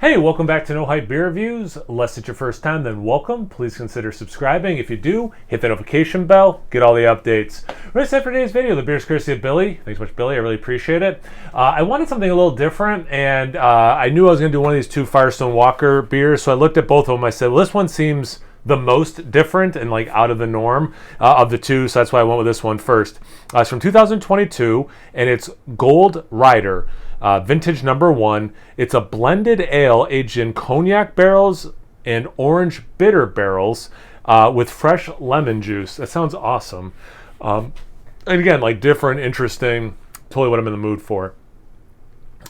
Hey, welcome back to No Hype Beer Reviews. Unless it's your first time, then welcome. Please consider subscribing. If you do, hit the notification bell, get all the updates. Right, set for today's video. The beer's courtesy of Billy. Thanks so much, Billy. I really appreciate it. I wanted something a little different, and I knew I was going to do one of these two Firestone Walker beers, so I looked at both of them. I said, well, this one seems the most different and like out of the norm of the two, so that's why I went with this one first. It's from 2022, and it's Gold Rider. Vintage number 1. It's a blended ale aged in cognac barrels and orange bitter barrels with fresh lemon juice. That sounds awesome. And again, like different, interesting, totally what I'm in the mood for.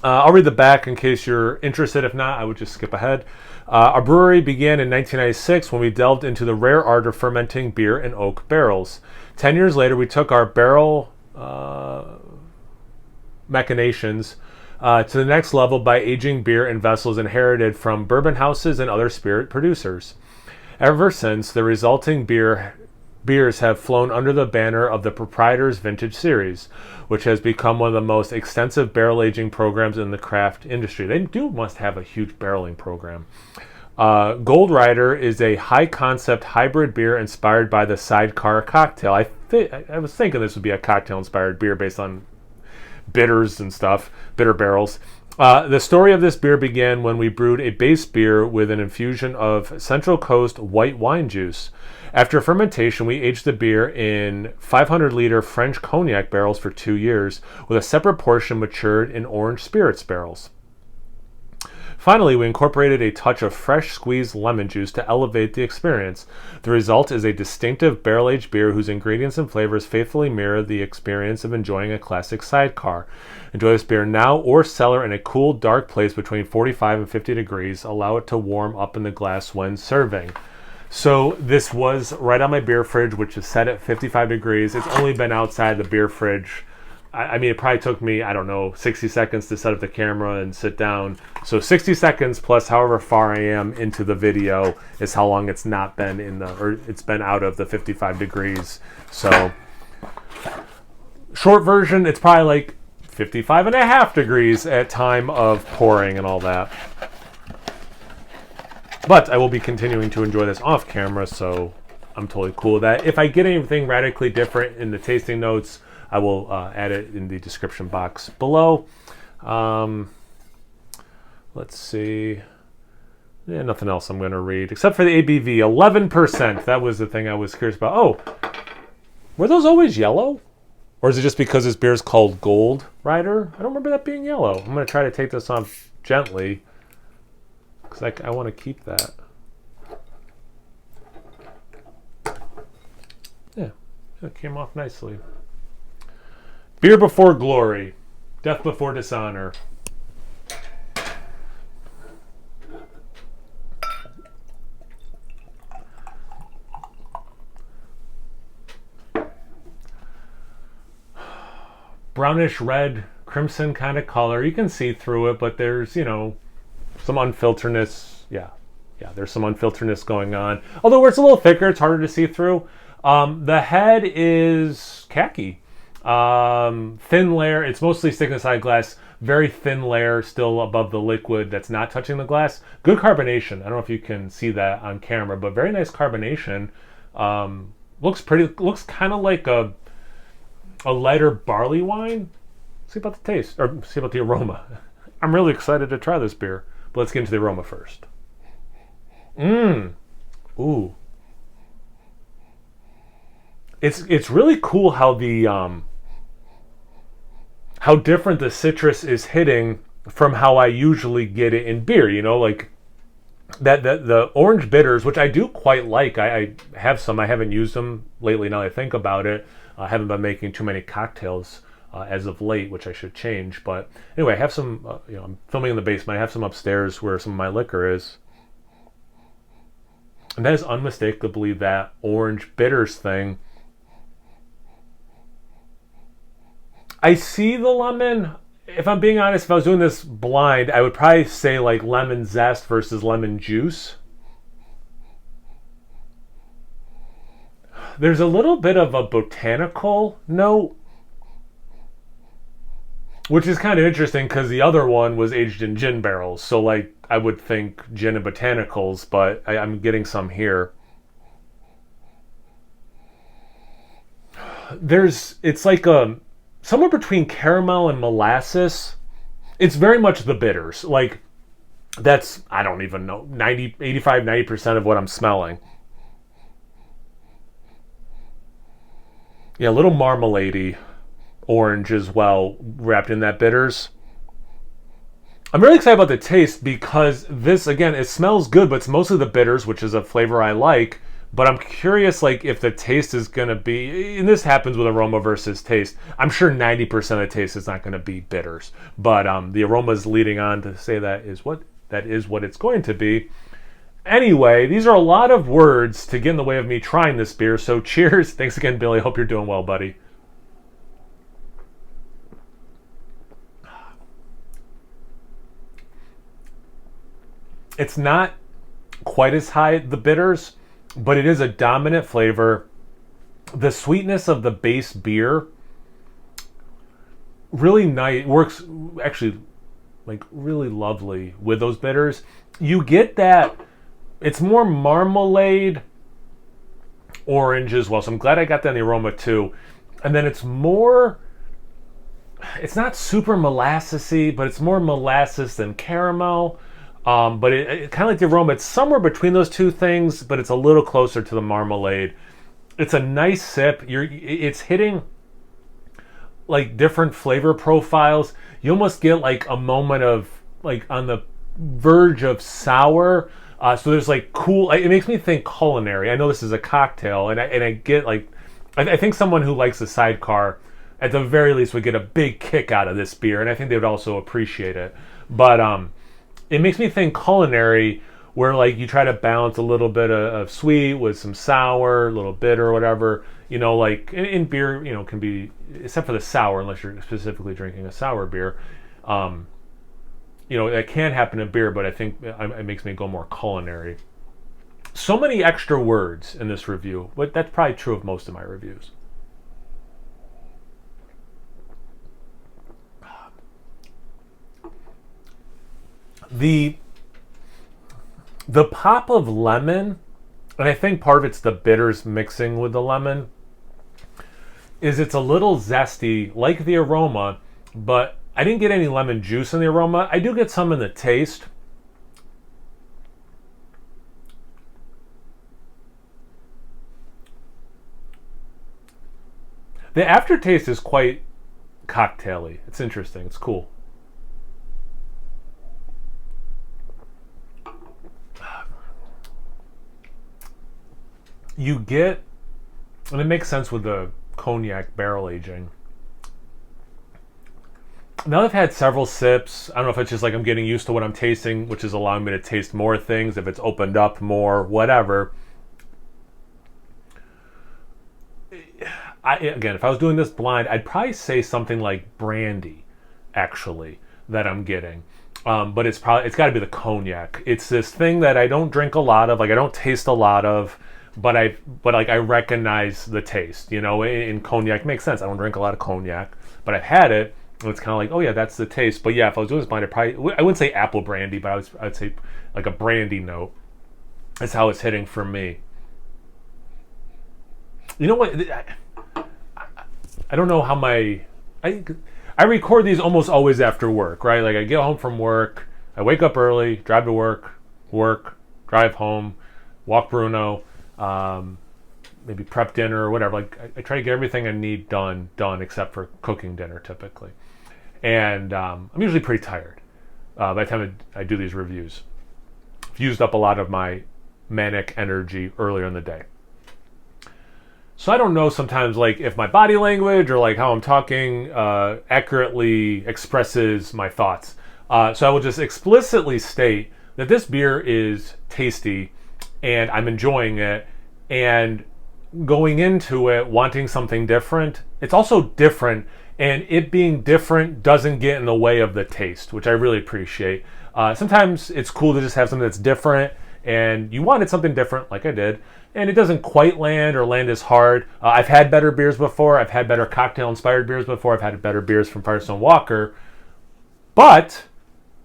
I'll read the back in case you're interested. If not, I would just skip ahead. Our brewery began in 1996 when we delved into the rare art of fermenting beer in oak barrels. 10 years later, we took our barrel machinations to the next level by aging beer in vessels inherited from bourbon houses and other spirit producers. Ever since, the resulting beers have flown under the banner of the Proprietor's Vintage Series, which has become one of the most extensive barrel aging programs in the craft industry. They must have a huge barreling program. Gold Rider is a high-concept hybrid beer inspired by the Sidecar cocktail. I was thinking this would be a cocktail-inspired beer based on bitters and stuff, bitter barrels. The story of this beer began when we brewed a base beer with an infusion of Central Coast white wine juice. After fermentation, we aged the beer in 500-liter French cognac barrels for 2 years, with a separate portion matured in orange spirits barrels. Finally, we incorporated a touch of fresh squeezed lemon juice to elevate the experience. The result is a distinctive barrel-aged beer whose ingredients and flavors faithfully mirror the experience of enjoying a classic sidecar. Enjoy this beer now or cellar in a cool, dark place between 45 and 50 degrees. Allow it to warm up in the glass when serving. So this was right on my beer fridge, which is set at 55 degrees. It's only been outside the beer fridge. I mean, it probably took me, 60 seconds to set up the camera and sit down. So 60 seconds plus however far I am into the video is how long it's not been it's been out of the 55 degrees. So short version, it's probably like 55 and a half degrees at time of pouring and all that. But I will be continuing to enjoy this off camera, so I'm totally cool with that. If I get anything radically different in the tasting notes, I will add it in the description box below. Let's see. Yeah, nothing else I'm going to read, except for the ABV, 11%. That was the thing I was curious about. Oh, were those always yellow? Or is it just because this beer is called Gold Rider? I don't remember that being yellow. I'm going to try to take this off gently, because I want to keep that. Yeah, it came off nicely. Beer before glory, death before dishonor. Brownish red, crimson kind of color. You can see through it, but there's, some unfilteredness. Yeah, there's some unfilteredness going on. Although where it's a little thicker, it's harder to see through. The head is khaki. Thin layer. It's mostly stick inside glass. Very thin layer still above the liquid that's not touching the glass. Good carbonation. I don't know if you can see that on camera, but very nice carbonation. Looks kind of like a lighter barley wine. See about the taste, or see about the aroma. I'm really excited to try this beer, but let's get into the aroma first. Ooh. It's really cool how the how different the citrus is hitting from how I usually get it in beer. Like that the orange bitters, which I do quite like. I have some. I haven't used them lately. Now that I think about it, I haven't been making too many cocktails as of late, which I should change. But anyway, I have some. I'm filming in the basement. I have some upstairs where some of my liquor is. And that is unmistakably that orange bitters thing. I see the lemon. If I'm being honest, if I was doing this blind, I would probably say like lemon zest versus lemon juice. There's a little bit of a botanical note, which is kind of interesting because the other one was aged in gin barrels. So like I would think gin and botanicals, but I'm getting some here. It's like somewhere between caramel and molasses. It's very much the bitters. Like, that's, I don't even know, 90% of what I'm smelling. Yeah, a little marmalade-y orange as well, wrapped in that bitters. I'm really excited about the taste because this, again, it smells good, but it's mostly the bitters, which is a flavor I like. But I'm curious, like, if the taste is going to be, and this happens with aroma versus taste. I'm sure 90% of the taste is not going to be bitters, but the aroma is leading on to say that is what it's going to be. Anyway, these are a lot of words to get in the way of me trying this beer. So cheers! Thanks again, Billy. Hope you're doing well, buddy. It's not quite as high, the bitters, but it is a dominant flavor. The sweetness of the base beer, really nice, works actually like really lovely with those bitters. You get that, it's more marmalade orange as well. So I'm glad I got that in the aroma too. And then it's not super molassesy, but it's more molasses than caramel. But it kind of like the aroma, it's somewhere between those two things, but it's a little closer to the marmalade. It's a nice sip. It's hitting like different flavor profiles. You almost get like a moment of like on the verge of sour. So there's like cool. It makes me think culinary. I know this is a cocktail, and I get like I think someone who likes a sidecar at the very least would get a big kick out of this beer, and I think they would also appreciate it. But it makes me think culinary, where like you try to balance a little bit of sweet with some sour, a little bitter or whatever. You know, like in beer, you know, can be, except for the sour, unless you're specifically drinking a sour beer. You know, that can happen in beer, but I think it makes me go more culinary. So many extra words in this review, but that's probably true of most of my reviews. The pop of lemon, and I think part of it's the bitters mixing with the lemon, is it's a little zesty, like the aroma, but I didn't get any lemon juice in the aroma. I do get some in the taste. The aftertaste is quite cocktaily. It's interesting. It's cool. You get, and it makes sense with the cognac barrel aging. Now that I've had several sips, I don't know if it's just like I'm getting used to what I'm tasting, which is allowing me to taste more things, if it's opened up more, whatever. Again, if I was doing this blind, I'd probably say something like brandy, actually, that I'm getting. But it's got to be the cognac. It's this thing that I don't drink a lot of, like I don't taste a lot of, but I recognize the taste. You know, in cognac, makes sense. I don't drink a lot of cognac, but I've had it, and it's kind of like, oh yeah, that's the taste. But yeah, if I was doing this blind, I wouldn't say apple brandy, but I'd say like a brandy note. That's how it's hitting for me. You know what? I don't know how I record these almost always after work, right? Like I get home from work, I wake up early, drive to work, drive home, walk Bruno, maybe prep dinner or whatever. Like I try to get everything I need done except for cooking dinner typically. And I'm usually pretty tired by the time I do these reviews. I've used up a lot of my manic energy earlier in the day. So I don't know sometimes like if my body language or like how I'm talking accurately expresses my thoughts. So I will just explicitly state that this beer is tasty and I'm enjoying it, and going into it wanting something different. It's also different, and it being different doesn't get in the way of the taste, which I really appreciate. Sometimes it's cool to just have something that's different, and you wanted something different like I did, and it doesn't quite land as hard. I've had better beers before. I've had better cocktail-inspired beers before. I've had better beers from Firestone Walker. But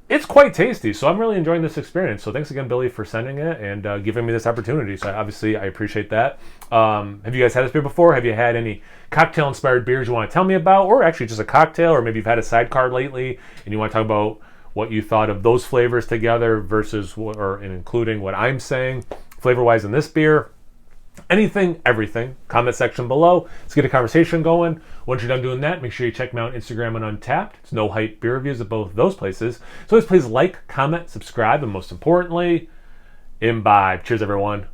it's quite tasty. So I'm really enjoying this experience. So thanks again, Billy, for sending it and giving me this opportunity. So I appreciate that. Have you guys had this beer before? Have you had any cocktail-inspired beers you want to tell me about, or actually just a cocktail, or maybe you've had a sidecar lately and you want to talk about what you thought of those flavors together versus or including what I'm saying flavor-wise in this beer? Anything, everything. Comment section below. Let's get a conversation going. Once you're done doing that, make sure you check me out on Instagram and Untappd. It's No Hype Beer Reviews at both those places. So please like, comment, subscribe, and most importantly, imbibe. Cheers, everyone.